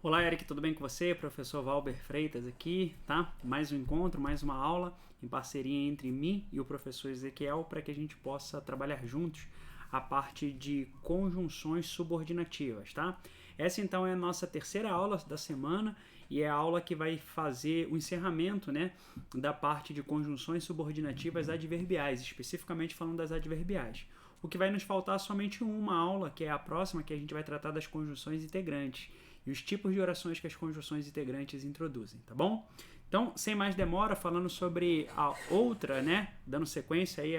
Olá, Eric, tudo bem com você? Professor Valber Freitas aqui, tá? Mais um encontro, mais uma aula em parceria entre mim e o professor Ezequiel para que a gente possa trabalhar juntos a parte de conjunções subordinativas, tá? Essa então é a nossa terceira aula da semana e é a aula que vai fazer o encerramento, né, da parte de conjunções subordinativas adverbiais, especificamente falando das adverbiais. O que vai nos faltar somente uma aula, que é a próxima, que a gente vai tratar das conjunções integrantes e os tipos de orações que as conjunções integrantes introduzem, tá bom? Então, sem mais demora, falando sobre a outra, né, dando sequência aí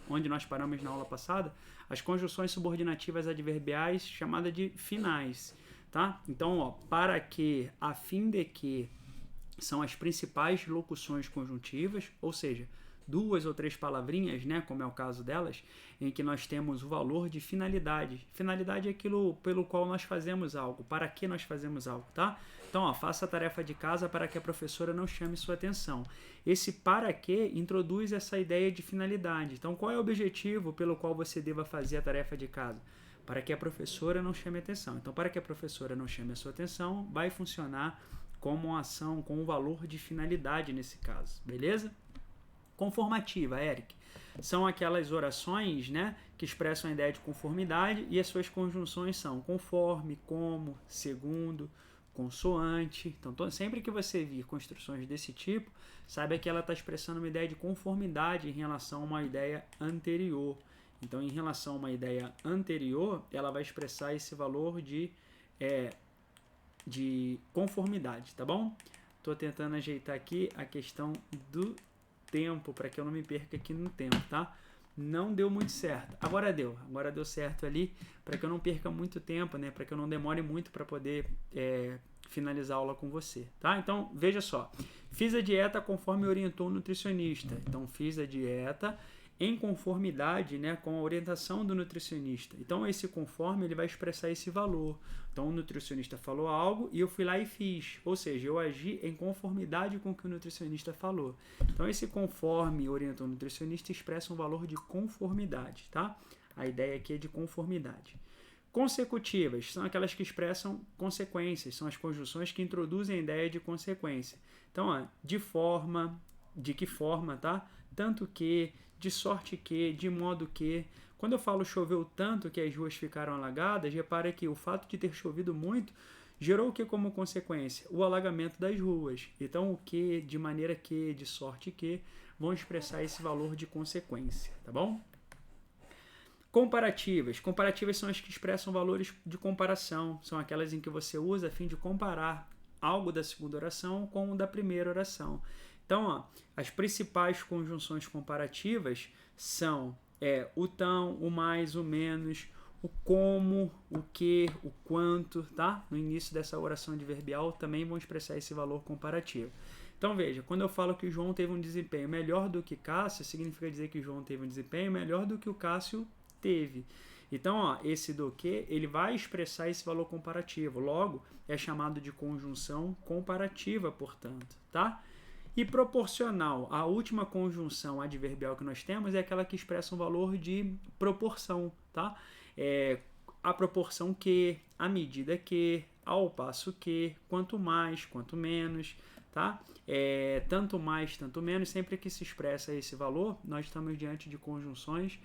onde nós paramos na aula passada, as conjunções subordinativas adverbiais, chamada de finais, tá? Então, ó, para que, a fim de que, são as principais locuções conjuntivas, ou seja, duas ou três palavrinhas, né, como é o caso delas, em que nós temos o valor de finalidade. Finalidade é aquilo pelo qual nós fazemos algo, para que nós fazemos algo, tá? Então, ó, faça a tarefa de casa para que a professora não chame sua atenção. Esse para que introduz essa ideia de finalidade. Então, qual é o objetivo pelo qual você deva fazer a tarefa de casa? Para que a professora não chame atenção. Então, para que a professora não chame a sua atenção, vai funcionar como uma ação com um valor de finalidade nesse caso, beleza? Conformativa, Eric, são aquelas orações, né, que expressam a ideia de conformidade e as suas conjunções são conforme, como, segundo, consoante. Então, sempre que você vir construções desse tipo, saiba que ela está expressando uma ideia de conformidade em relação a uma ideia anterior. Então, em relação a uma ideia anterior, ela vai expressar esse valor de conformidade, tá bom? Estou tentando ajeitar aqui a questão do tempo, para que eu não me perca aqui no tempo, tá? Não deu muito certo. Agora deu certo ali, para que eu não perca muito tempo, né? Para que eu não demore muito para poder finalizar a aula com você, tá? Então, veja só. Fiz a dieta conforme orientou o nutricionista. Então, fiz a dieta em conformidade, né, com a orientação do nutricionista. Então, esse conforme ele vai expressar esse valor. Então, o nutricionista falou algo e eu fui lá e fiz. Ou seja, eu agi em conformidade com o que o nutricionista falou. Então, esse conforme orientou o nutricionista expressa um valor de conformidade, tá? A ideia aqui é de conformidade. Consecutivas são aquelas que expressam consequências, são as conjunções que introduzem a ideia de consequência. Então, ó, de forma, de que forma, tá? Tanto que, de sorte que, de modo que. Quando eu falo choveu tanto que as ruas ficaram alagadas, repare que o fato de ter chovido muito gerou o que como consequência? O alagamento das ruas. Então, o que, de maneira que, de sorte que, vão expressar esse valor de consequência, tá bom? Comparativas. Comparativas são as que expressam valores de comparação. São aquelas em que você usa a fim de comparar algo da segunda oração com o da primeira oração. Então, ó, as principais conjunções comparativas são o tão, o mais, o menos, o como, o que, o quanto, tá? No início dessa oração adverbial também vão expressar esse valor comparativo. Então, veja, quando eu falo que o João teve um desempenho melhor do que Cássio, significa dizer que o João teve um desempenho melhor do que o Cássio teve. Então, ó, esse do que, ele vai expressar esse valor comparativo. Logo, é chamado de conjunção comparativa, portanto, tá? E proporcional, a última conjunção adverbial que nós temos é aquela que expressa um valor de proporção, tá? A proporção que, a medida que, ao passo que, quanto mais, quanto menos, tá? Tanto mais, tanto menos, sempre que se expressa esse valor, nós estamos diante de conjunções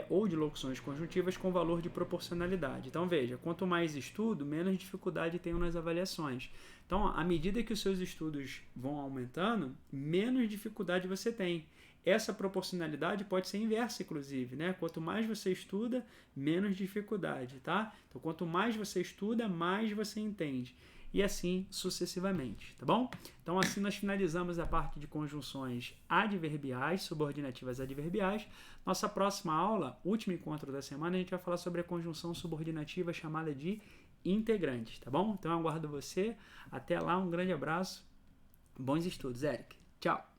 ou de locuções conjuntivas com valor de proporcionalidade. Então, veja, quanto mais estudo, menos dificuldade tenho nas avaliações. Então, à medida que os seus estudos vão aumentando, menos dificuldade você tem. Essa proporcionalidade pode ser inversa, inclusive, né? Quanto mais você estuda, menos dificuldade, tá? Então, quanto mais você estuda, mais você entende. E assim sucessivamente, tá bom? Então, assim nós finalizamos a parte de conjunções adverbiais, subordinativas adverbiais. Nossa próxima aula, último encontro da semana, a gente vai falar sobre a conjunção subordinativa chamada de integrantes, tá bom? Então, eu aguardo você. Até lá, um grande abraço. Bons estudos, Eric. Tchau!